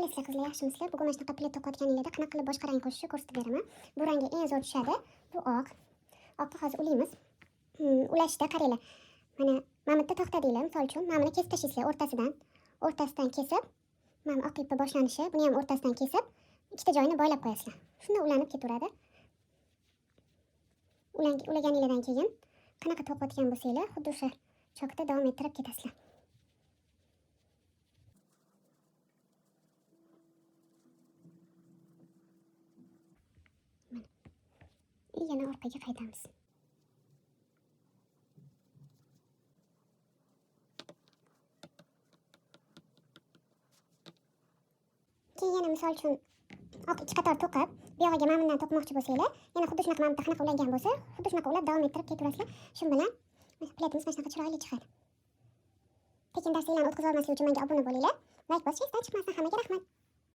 Sizlar qizlar yaxshimisizlar? Bugun mana shunaqa plet to'qiyotganinglarda qanaqa qilib boshqa rang qo'shishni ko'rsatib beraman. Bu rangga eng zo'r tushadi. Bu oq. Oqni hozir ulaymiz. Ulashda qaranglar. Mana bitta to'xta deylar. Misol uchun, mana buni kesib tashlaysizlar o'rtasidan kesib, mana oq ipni boshlanishi, buni ham o'rtasidan kesib, ikkita joyini boylab qo'yasizlar. Shunda ulanib ketaveradi. Ulaganinglardan keyin qanaqa to'qiyotgan bo'lsanglar, xuddi o'sha chokda davom ettirib ketasizlar. Yana orqaga qaytamiz. Keyin yana misol uchun oq ikki qator to'qib, bu yog'iga mana bundan to'qmoqchi bo'lsanglar, yana xuddi shunaqa mana bunaqa ulangan bo'lsa, xuddi shunaqa ulab davom ettirib ketaverasizlar. Shu bilan pletimiz mana shunaqa chiroyli chiqadi. Tekin darslarni o'tkazib olmaslik uchun menga obuna bo'linglar. Like bosishni esdan chiqmasin. Hammaga rahmat.